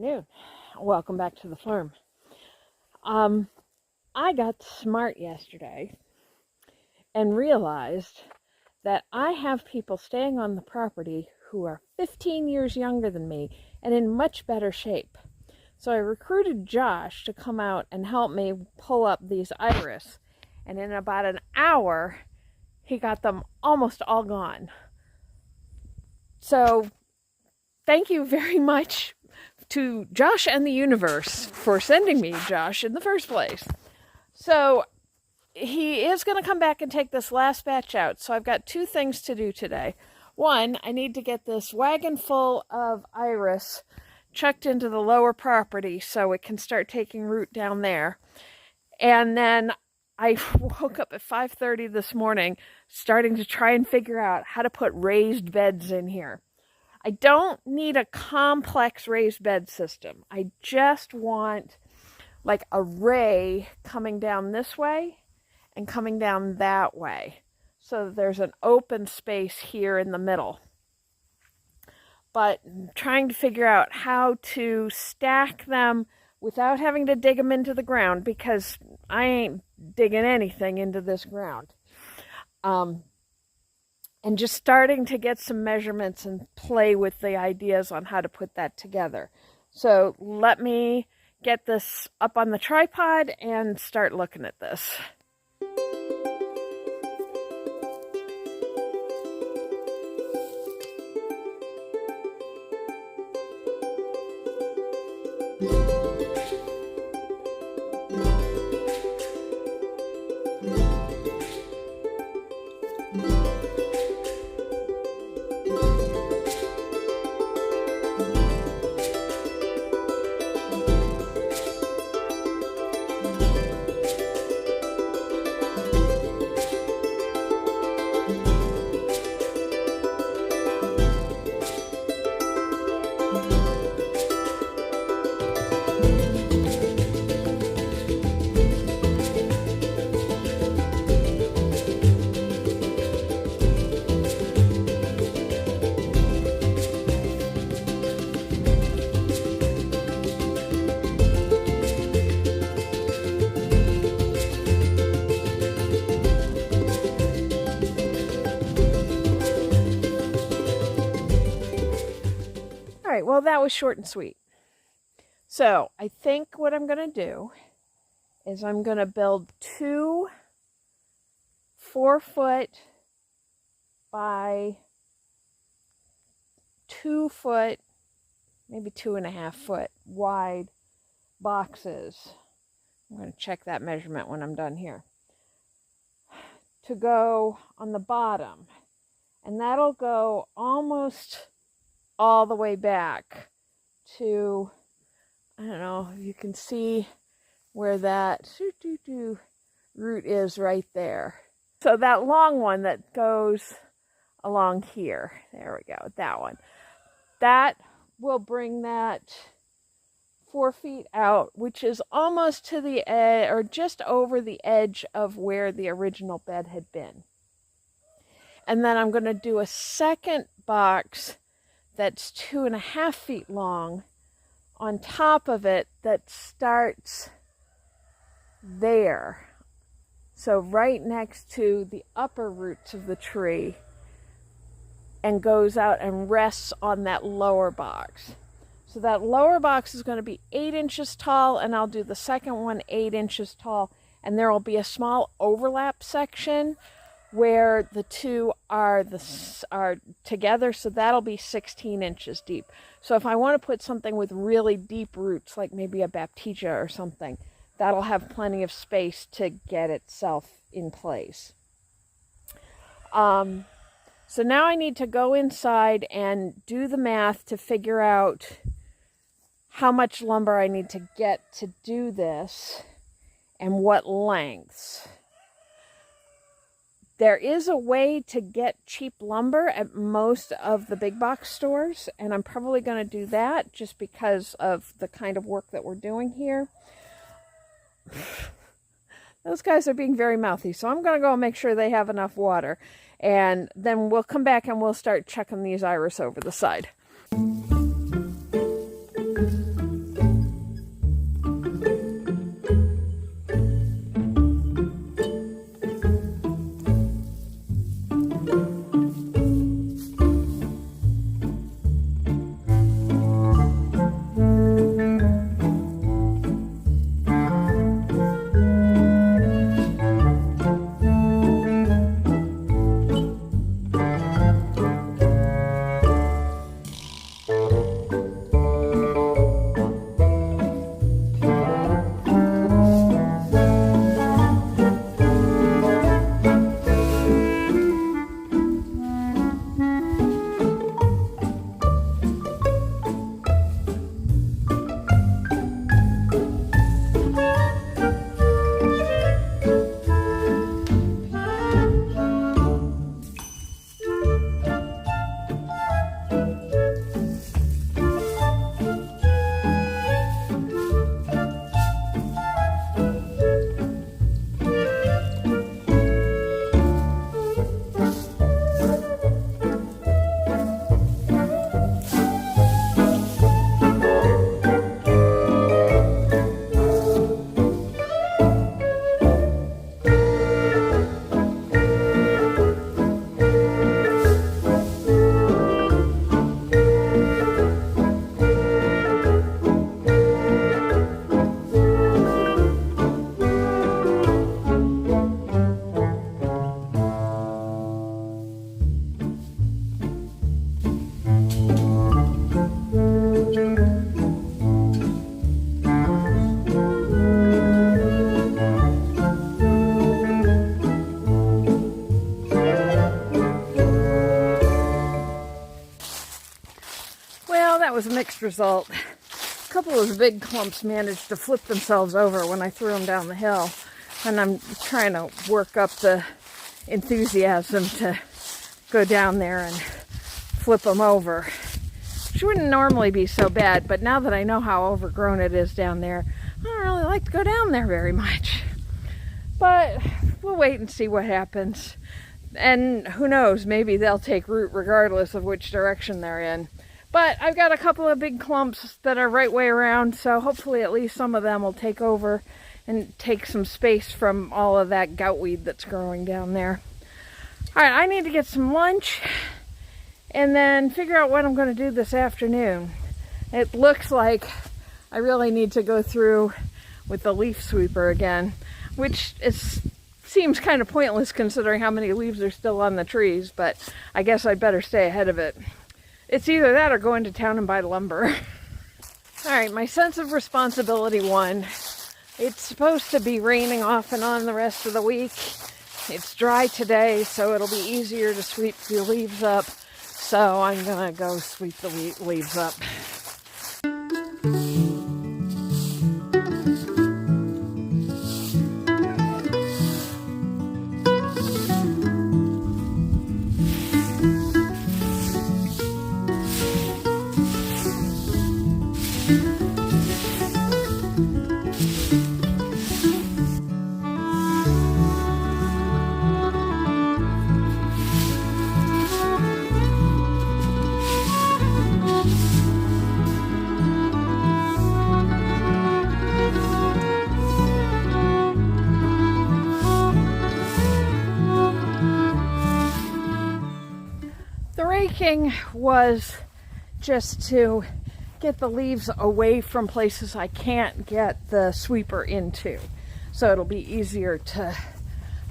afternoon. Welcome back to the farm. I got smart yesterday and realized that I have people staying on the property who are 15 years younger than me and in much better shape. So I recruited Josh to come out and help me pull up these iris. And in about an hour, he got them almost all gone. So thank you very much to Josh and the universe for sending me Josh in the first place. So he is going to come back and take this last batch out. So I've got two things to do today. One, I need to get this wagon full of iris chucked into the lower property so it can start taking root down there. And then I woke up at 5:30 this morning starting to try and figure out how to put raised beds in here. I don't need a complex raised bed system. I just want like a ray coming down this way and coming down that way, so that there's an open space here in the middle. But trying to figure out how to stack them without having to dig them into the ground, because I ain't digging anything into this ground. And just starting to get some measurements and play with the ideas on how to put that together. So let me get this up on the tripod and start looking at this. Well, that was short and sweet. So I think what I'm going to do is I'm going to build 2 4-foot by 2 foot, maybe 2.5 foot wide boxes. I'm going to check that measurement when I'm done here, to go on the bottom, and that'll go almost all the way back to, I don't know if you can see where that root is right there. So that long one that goes along here, there we go, that one. That will bring that 4 feet out, which is almost to the edge, or just over the edge of where the original bed had been. And then I'm going to do a second box that's 2.5 feet long on top of it, that starts there. So right next to the upper roots of the tree, and goes out and rests on that lower box. So that lower box is going to be 8 inches tall, and I'll do the second one 8 inches tall, and there will be a small overlap section where the two are together, so that'll be 16 inches deep. So if I want to put something with really deep roots, like maybe a baptisia or something, that'll have plenty of space to get itself in place. So now I need to go inside and do the math to figure out how much lumber I need to get to do this and what lengths. There is a way to get cheap lumber at most of the big box stores, and I'm probably going to do that just because of the kind of work that we're doing here. Those guys are being very mouthy, so I'm going to go and make sure they have enough water, and then we'll come back and we'll start checking these iris over the side. mixed result. A couple of the big clumps managed to flip themselves over when I threw them down the hill, and I'm trying to work up the enthusiasm to go down there and flip them over, which wouldn't normally be so bad, but now that I know how overgrown it is down there, I don't really like to go down there very much. But we'll wait and see what happens. And who knows, maybe they'll take root regardless of which direction they're in. But I've got a couple of big clumps that are right way around, so hopefully at least some of them will take over and take some space from all of that goutweed that's growing down there. All right, I need to get some lunch and then figure out what I'm going to do this afternoon. It looks like I really need to go through with the leaf sweeper again, which seems kind of pointless considering how many leaves are still on the trees, but I guess I'd better stay ahead of it. It's either that or go into town and buy lumber. All right, my sense of responsibility won. It's supposed to be raining off and on the rest of the week. It's dry today, so it'll be easier to sweep the leaves up. So I'm gonna go sweep the leaves up. Raking was just to get the leaves away from places I can't get the sweeper into, so it'll be easier to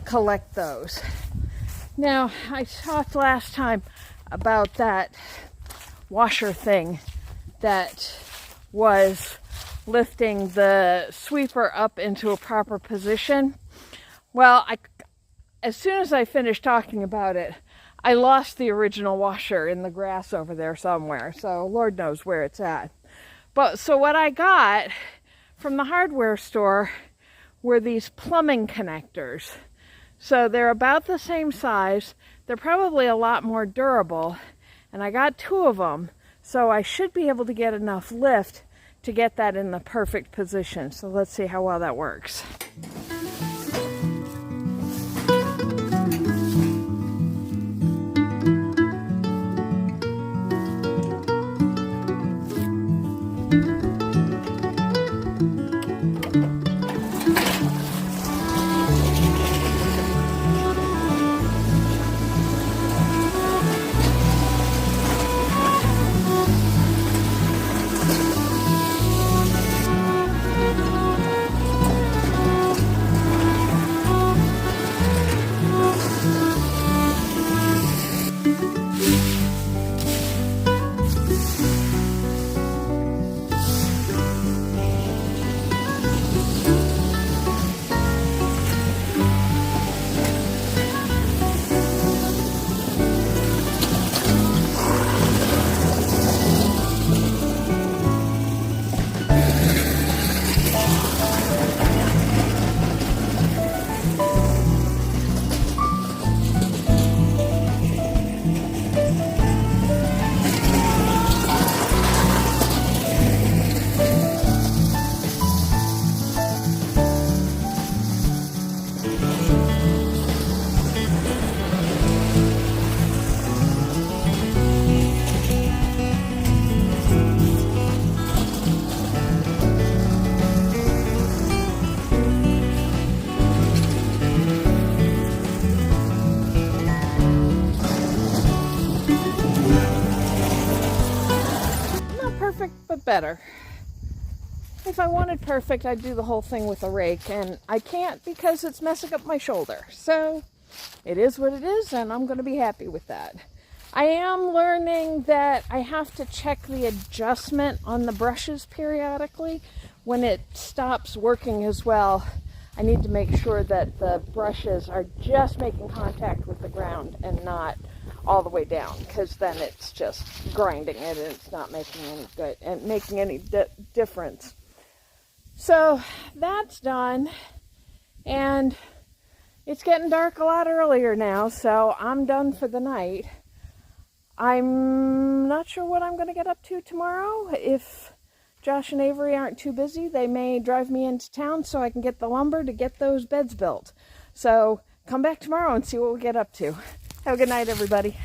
collect those. Now, I talked last time about that washer thing that was lifting the sweeper up into a proper position. Well, as soon as I finished talking about it, I lost the original washer in the grass over there somewhere, so Lord knows where it's at. But so what I got from the hardware store were these plumbing connectors. So they're about the same size. They're probably a lot more durable, and I got 2 of them, so I should be able to get enough lift to get that in the perfect position. So let's see how well that works. Better. If I wanted perfect, I'd do the whole thing with a rake, and I can't because it's messing up my shoulder. So it is what it is, and I'm going to be happy with that. I am learning that I have to check the adjustment on the brushes periodically. When it stops working as well, I need to make sure that the brushes are just making contact with the ground and not all the way down, because then it's just grinding it and it's not making any good and making any difference. So that's done, and it's getting dark a lot earlier now, so I'm done for the night. I'm not sure what I'm going to get up to tomorrow. If Josh and Avery aren't too busy, they may drive me into town so I can get the lumber to get those beds built. So come back tomorrow and see what we get up to. Have a good night, everybody.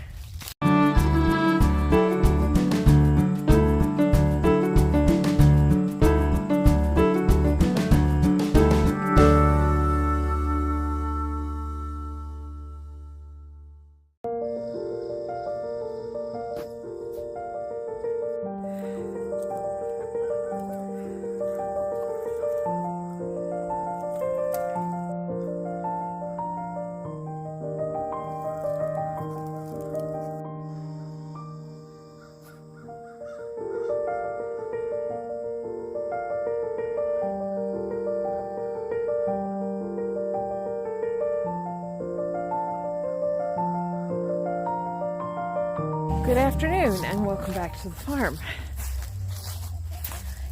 Good afternoon and welcome back to the farm.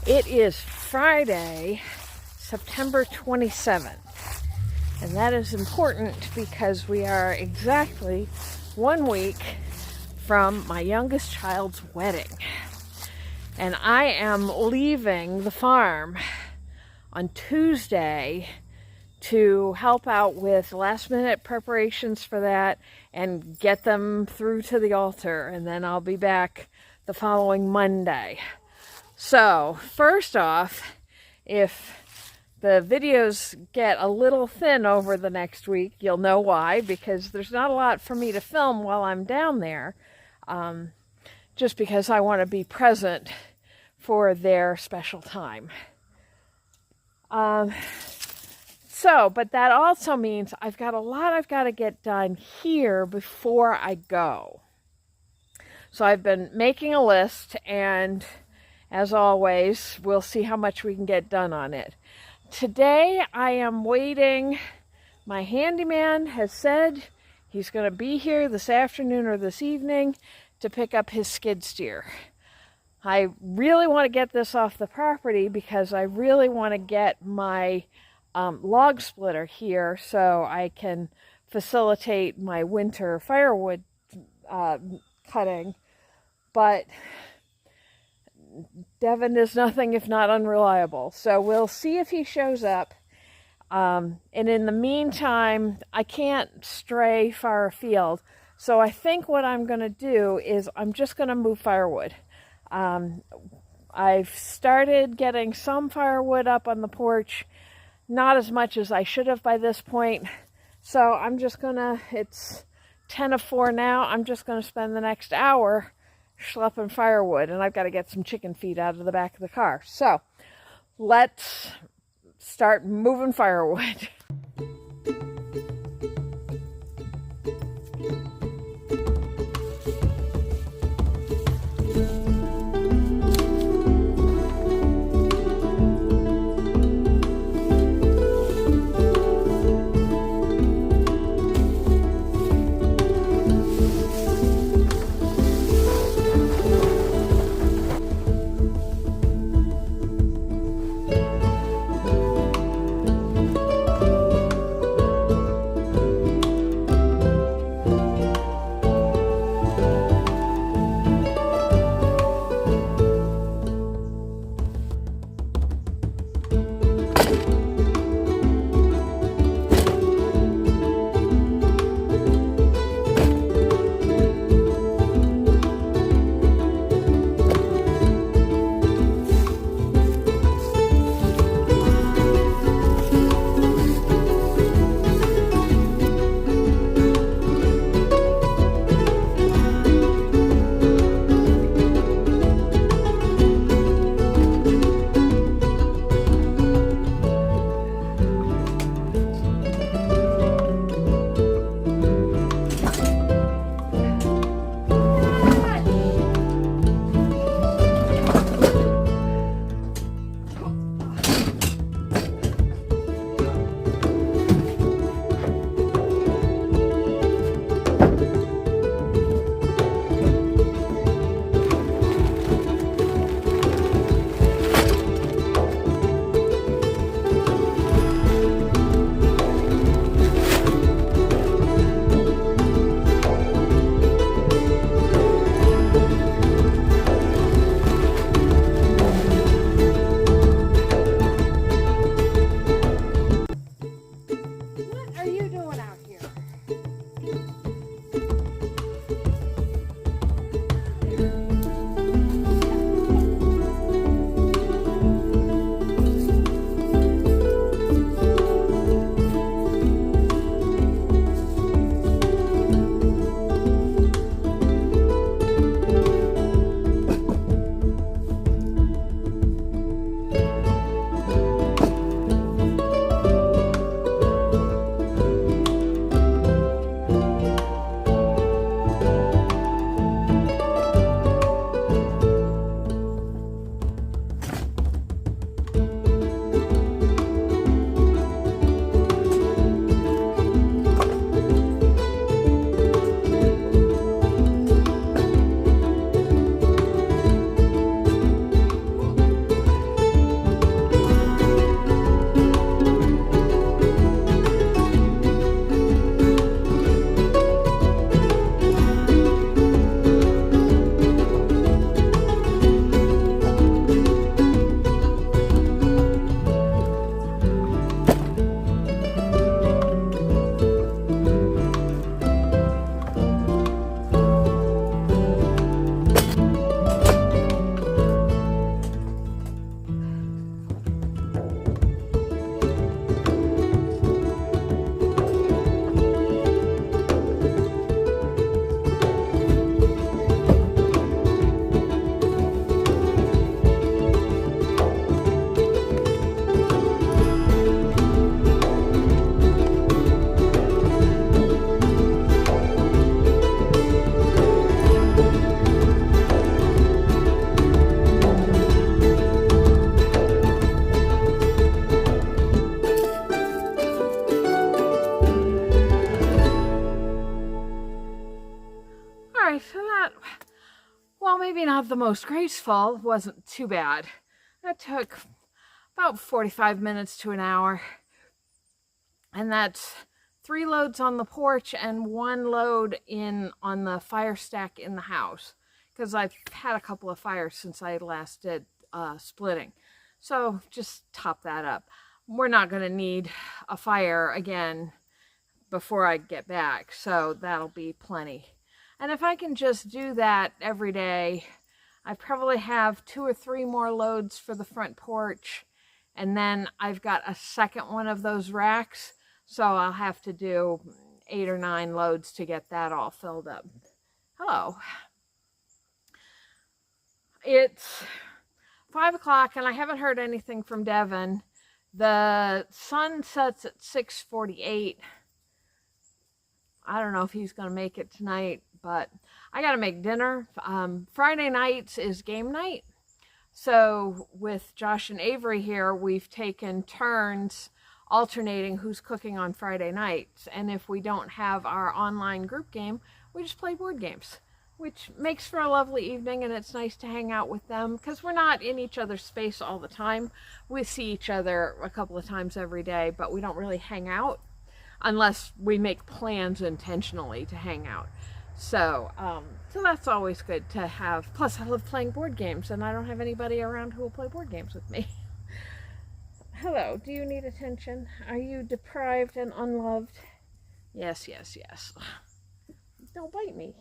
It is Friday, September 27th, and that is important because we are exactly 1 week from my youngest child's wedding. And I am leaving the farm on Tuesday to help out with last minute preparations for that and get them through to the altar, and then I'll be back the following Monday. So first off, if the videos get a little thin over the next week, you'll know why, because there's not a lot for me to film while I'm down there, just because I want to be present for their special time. But that also means I've got a lot I've got to get done here before I go. So I've been making a list, and as always, we'll see how much we can get done on it. Today I am waiting. My handyman has said he's going to be here this afternoon or this evening to pick up his skid steer. I really want to get this off the property because I really want to get my log splitter here so I can facilitate my winter firewood cutting. But Devin is nothing if not unreliable, so we'll see if he shows up. And in the meantime, I can't stray far afield, so I think what I'm going to do is I'm just going to move firewood. I've started getting some firewood up on the porch, not as much as I should have by this point. So I'm just gonna, it's 3:50 now, I'm just gonna spend the next hour schlepping firewood, and I've got to get some chicken feed out of the back of the car. So let's start moving firewood. not the most graceful, wasn't too bad. That took about 45 minutes to an hour. And that's 3 loads on the porch and 1 load on the fire stack in the house. Because I've had a couple of fires since I last did splitting. So just top that up. We're not going to need a fire again before I get back, so that'll be plenty. And if I can just do that every day, I probably have 2 or 3 more loads for the front porch, and then I've got a second one of those racks, so I'll have to do 8 or 9 loads to get that all filled up. Hello. It's 5 o'clock and I haven't heard anything from Devin. The sun sets at 6:48. I don't know if he's going to make it tonight, but I got to make dinner. Friday nights is game night. So with Josh and Avery here, we've taken turns alternating who's cooking on Friday nights. And if we don't have our online group game, we just play board games, which makes for a lovely evening, and it's nice to hang out with them because we're not in each other's space all the time. We see each other a couple of times every day, but we don't really hang out unless we make plans intentionally to hang out. So that's always good to have. Plus, I love playing board games, and I don't have anybody around who will play board games with me. Hello, do you need attention? Are you deprived and unloved? Yes, yes, yes. Don't bite me.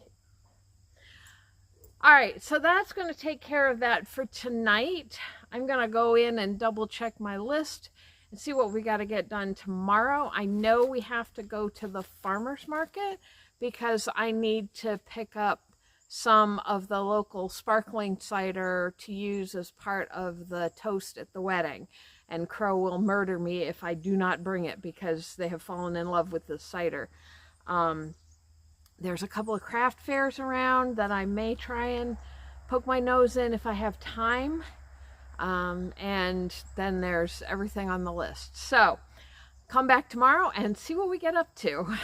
All right, so that's going to take care of that for tonight. I'm going to go in and double check my list and see what we got to get done tomorrow. I know we have to go to the farmer's market because I need to pick up some of the local sparkling cider to use as part of the toast at the wedding. And Crow will murder me if I do not bring it because they have fallen in love with this cider. There's a couple of craft fairs around that I may try and poke my nose in if I have time. And then there's everything on the list. So come back tomorrow and see what we get up to.